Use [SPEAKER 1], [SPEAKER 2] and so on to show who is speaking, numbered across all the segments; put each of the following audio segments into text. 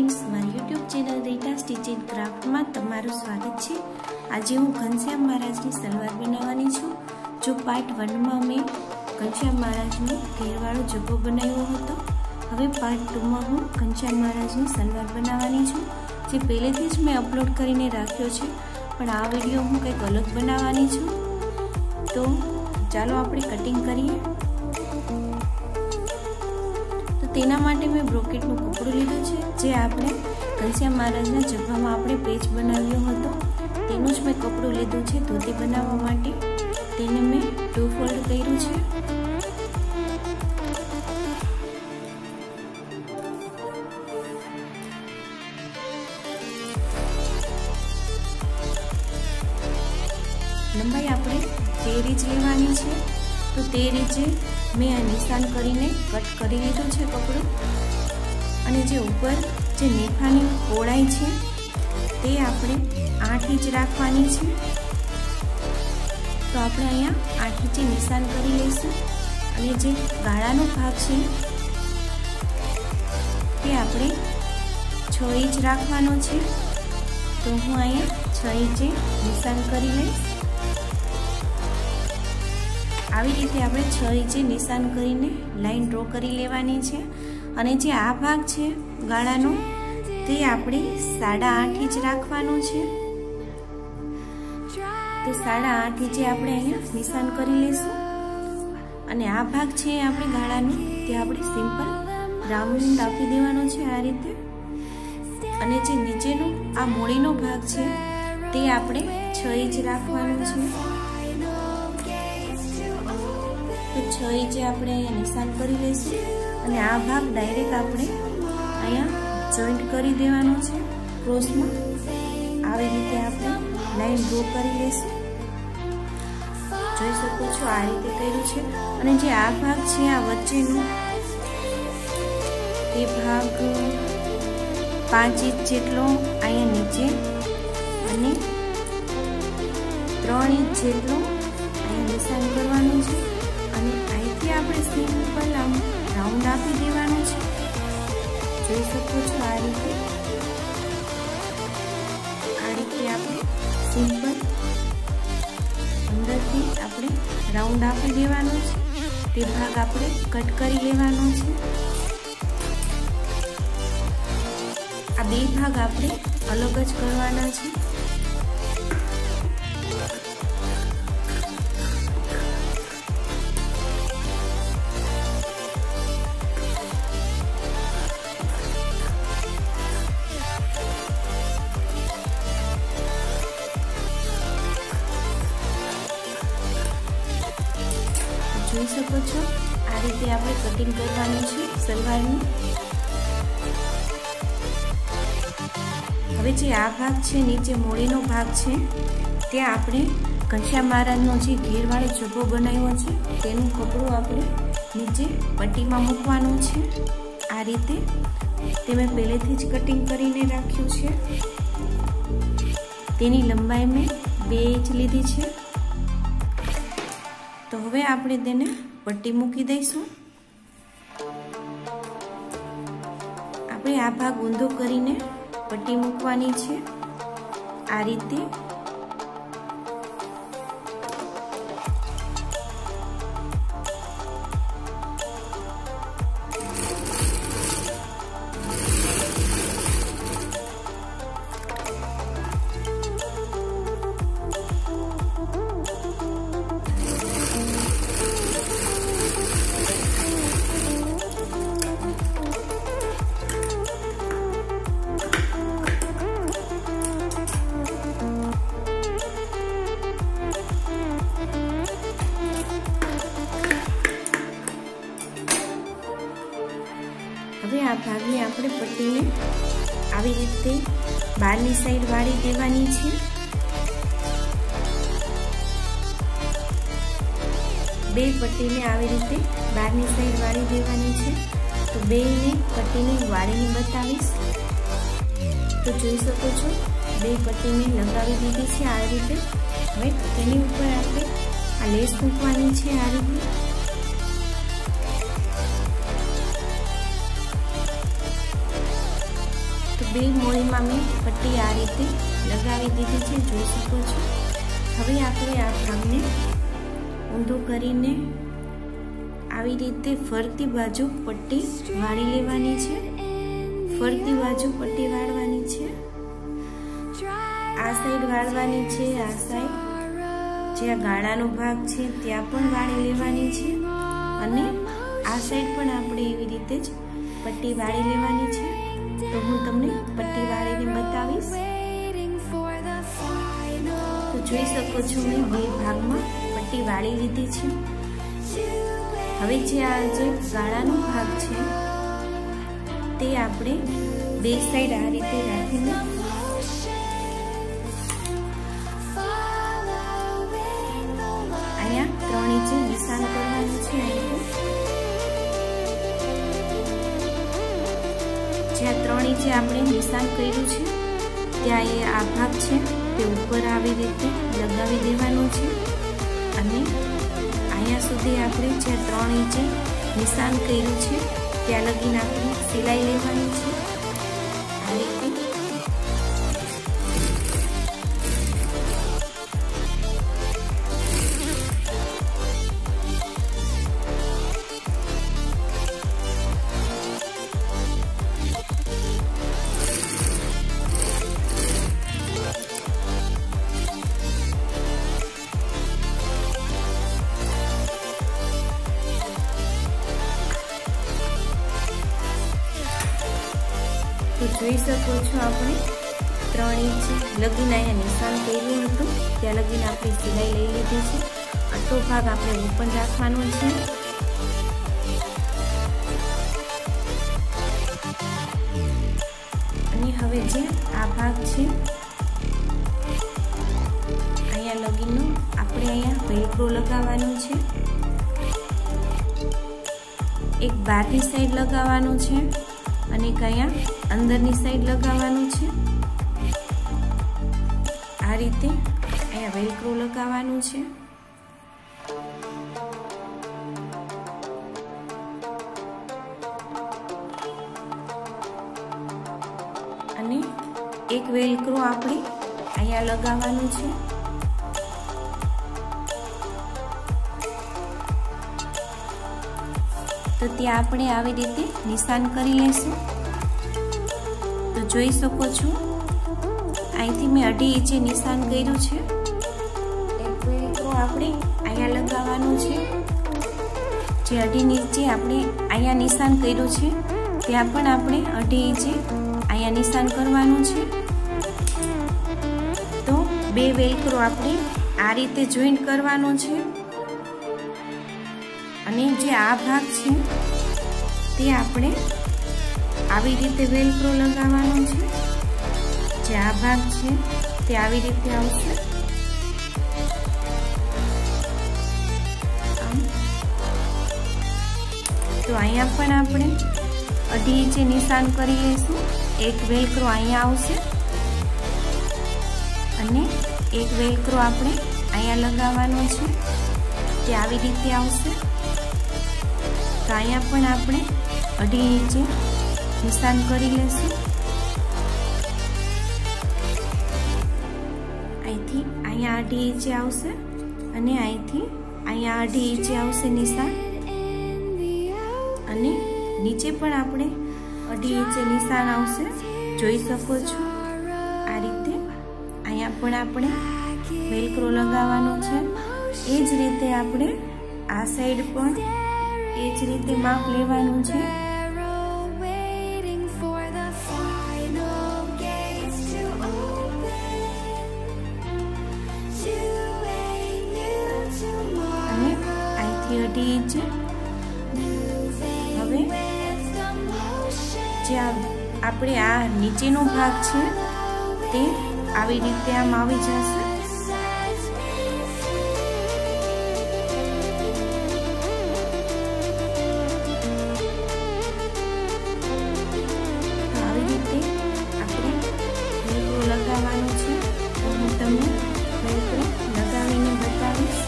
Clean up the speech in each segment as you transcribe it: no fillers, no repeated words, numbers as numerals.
[SPEAKER 1] Friends, मारी YouTube channel Rita stitch and craft में तमारुं स्वागत है। आज हूँ घनश्याम महाराज नी सलवार बनावानी छूं। जो पार्ट 1 में मैं घनश्याम महाराज नो घेरवाळो जब्बो बनाव्यो हतो। हवे पार्ट 2 में हूँ घनश्याम महाराज नी सलवार बनावानी छूं, जे पहलेथी ज मैं अपलोड करीने राख्यो छे, पण आ विडियो हूँ कंईक अलग बनावानी छूं। तो चालो आपणे कटिंग करीए। तेना माटे मैं ब्रोकेटनुं कपड़ुं लीधुं छे, जे आपणे घनश्याम महाराजना जब्बामां आपणे पेच बनाव्यो हतो तेनुं ज मैं कपड़ुं लीधुं छे। धोती बनाववा माटे तेने मैं 2 फोल्ड कर्युं छे। लंबाई आपणे 13 इंच लेवानी छे, तो 13 इंच मैं आ निशान करीने कट करी लीधुं छे कपड़ुं। अने जे ऊपर जे नेफानी पहोळाई छे ते आपणे 8 इंच राखवानी छे। तो आपणे अहींया 8 इंच निशान करी लईशुं। अने जे गाळानो भाग छे ते आपणे 6 इंच राखवानो छे। तो हूँ अहींया 6 इंच निशान करी लईश। આવી રીતે આપણે 6 ઇંચે નિશાન કરીને લાઈન ડ્રો કરી લેવાની છે। અને જે આ ભાગ છે ગાળાનો તે આપણે 8.5 ઇંચ રાખવાનો છે। તો 8.5 ઇંચે આપણે અહીંયા નિશાન કરી લેશું। અને આ ભાગ છે આપણે ગાળાનો તે આપણે સિમ્પલ રાઉન્ડ આપી દેવાનો છે આ રીતે। અને જે નીચેનો આ મોડીનો ભાગ છે તે આપણે 6 ઇંચ રાખવાનો છે। तो 6 इंचे आपणे अहींया निशान करी लईशुं। अने आ भाग डायरेक्ट आपणे अहींया जॉइंट करी देवानो छे क्रोस में। आवी रीते आपणे लाइन ड्रो करी लईशुं। जोई शको छो आ रीते कर्युं छे। अने जे आ भाग छे आ वच्चेनो ए भाग 5 इंच जेटलो अहींया नीचे अने 3 इंच जेटलो अहींया निशान करवानुं छे। અને અહીંથી આપણે સિમ્પલ આમ રાઉન્ડ આપી દેવાનું છે। જોઈ શકો છો આ રીતે આપણે સિમ્પલ અંદરથી આપણે રાઉન્ડ આપી દેવાનો છે। તે ભાગ આપણે કટ કરી લેવાનો છે। આ બે ભાગ આપણે અલગ જ કરવાના છે। જોઈ શકો છો આ રીતે આપણે કટિંગ કરવાની છે સલવારની। હવે જે આ ભાગ છે નીચે મોડીનો ભાગ છે ત્યાં આપણે ઘનશ્યામ મહારાજનો જે ઘેરવાળો જબ્બો બનાવ્યો છે તેનું કપડું આપણે નીચે પટ્ટીમાં મૂકવાનું છે આ રીતે। તે મેં પહેલેથી જ કટિંગ કરીને રાખ્યું છે। તેની લંબાઈ મેં 2 ઇંચ લીધી છે। तो हवे आपणे तेने पट्टी मूकी दईशुं। आपणे आ भाग ऊंधो करीने पट्टी मूकवानी छे आ रीते। હવે આ ભાગને આપણે પટ્ટીને આવી રીતે બહારની સાઈડ વાળી દેવાની છે। બે પટ્ટીને આવી રીતે બહારની સાઈડ વાળી દેવાની છે। તો બેને પટ્ટીને વાળીને બતાવીશ। તો જોઈ શકો છો બે પટ્ટીને લગાવી દીધી છે આ રીતે। હવે તેની ઉપર આપણે આ લેસ મૂકવાની છે આ રીતે। બે મોળીમાં મેં પટ્ટી આ રીતે લગાવી દીધી છે, જોઈ શકો છો। હવે આપણે આ ભાગને ઊંધો કરીને આવી રીતે ફરતી બાજુ પટ્ટી વાળી લેવાની છે। ફરતી બાજુ પટ્ટી વાળવાની છે, આ સાઈડ વાળવાની છે, આ સાઈડ જે ગાળાનો ભાગ છે ત્યાં પણ વાળી લેવાની છે અને આ સાઈડ પણ આપણે એવી રીતે જ પટ્ટી વાળી લેવાની છે। તો હું તમને પટ્ટી વાળીને બતાવીશ। તો જોઈ શકો છો મેં બે ભાગમાં પટ્ટી વાળી લીધી છે। હવે જે આ જે ગાળાનો ભાગ છે તે આપણે બે સાઈડ આ રીતે રાખીને અહીંયા 3 ઇંચે નિશાન કરવાનું છે। જ્યાં 3 ઇંચે આપણે નિશાન કર્યું છે ત્યાં એ આ ભાગ છે તે ઉપર આવી રીતે લગાવી દેવાનું છે અને અહીંયા સુધી આપણે જ્યાં 3 ઇંચે નિશાન કર્યું છે ત્યાં લગીને આપણે સિલાઈ લેવાની છે આ રીતે। તો જોઈ શકો છો આપણે 3 ઇંચ લગીને અહીંયા નિશાન કર્યું હતું ત્યાં લગીને આપણે સિલાઈ લઈ લીધી છે। આટલો ભાગ આપણે ઓપન રાખવાનો છે અને હવે જે આ ભાગ છે અહીંયા લગીનો આપણે અહીંયા વેલ્ક્રો લગાવવાનું છે। એક બહારની સાઈડ લગાવવાનું છે અને એક અહીંયા અંદરની સાઈડ લગાવવાનું છે। આ રીતે અહીંયા વેલ્ક્રો લગાવવાનું છે અને એક વેલ્ક્રો આપણે અહીંયા લગાવવાનું છે। તો ત્યાં આપણે આવી રીતે નિશાન કરી લેશું। તો જોઈ શકો છો અહીંથી મેં 2.5 ઇંચે નિશાન કર્યું છે। એક વેલ્ક્રો આપણે અહીંયા લગાવવાનું છે, જે 2.5 ઇંચે આપણે અહીંયા નિશાન કર્યું છે ત્યાં પણ આપણે 2.5 ઇંચે અહીંયા નિશાન કરવાનું છે। તો બે વેલ્ક્રો આપણે આ રીતે જોઈન્ટ કરવાનો છે અને જે આ ભાગ છે તે આપણે આવી રીતે વેલ્ક્રો લગાવવાનો છે। જે આ ભાગ છે તે આવી રીતે આવશે તો અહીંયા પણ આપણે 2.5 ઇંચે નિશાન કરી લઈશું। એક વેલ્ક્રો અહીંયા આવશે અને એક વેલ્ક્રો આપણે અહીંયા લગાવવાનો છે તે આવી રીતે આવશે। તો અહીંયા પણ આપણે 2.5 ઇંચે નિશાન કરી લેશું। અહીંથી અહીંયા 2.5 ઇંચે આવશે અને અહીંથી અહીંયા 2.5 ઇંચે આવશે નિશાન અને નીચે પણ આપણે 2.5 ઇંચે નિશાન આવશે, જોઈ શકો છો આ રીતે। અહીંયા પણ આપણે વેલ્ક્રો લગાવવાનો છે। એ જ રીતે આપણે આ સાઈડ પણ એ જ રીતે માપ લેવાનું છે। અને અહીંથી 2.5 ઇંચ હવે જે આપણે આ નીચેનો ભાગ છે તે આવી રીતે આમ આવી જશે। આવી રીતે આપણે વેલ્ક્રો લગાવવાનું છે। તો હું તમને વેલ્ક્રો લગાવીને બતાવીશ।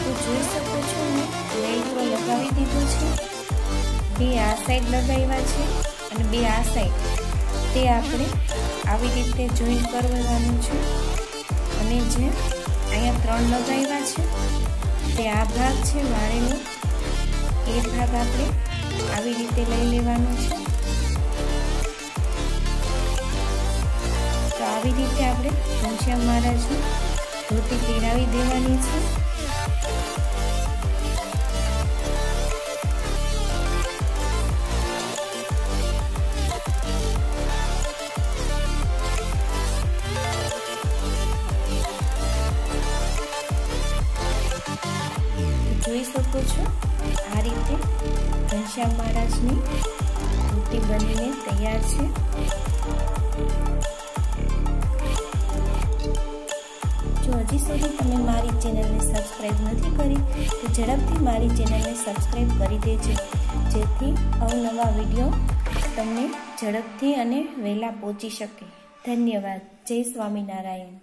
[SPEAKER 1] તો જોઈ શકો છો મેં વેલ્ક્રો લગાવી દીધો છે। બે આ સાઈડ લગાવ્યા છે અને બે આ સાઈડ, તે આપણે આવી રીતે જોઈન્ટ કરવાનું છે. અને જે અહીંયા 3 લગાવ્યા છે તે આ ભાગ છે વાળેલો, એ ભાગ આપણે આવી રીતે લઈ લેવાનો છે. તો આવી રીતે આપણે ઘનશ્યામ મહારાજની ધોતી પહેરાવી દેવાની છે. જોઈ શકો છો આ રીતે ઘનશ્યામ મહારાજની ધોતી બનીને તૈયાર છે. જો હજી સુધી તમે મારી ચેનલને સબસ્ક્રાઈબ નથી કરી તો ઝડપથી મારી ચેનલને સબસ્ક્રાઈબ કરી દેજો, જેથી અવનવા વિડીયો તમને ઝડપથી અને વહેલા પહોંચી શકે. ધન્યવાદ. જય સ્વામિનારાયણ.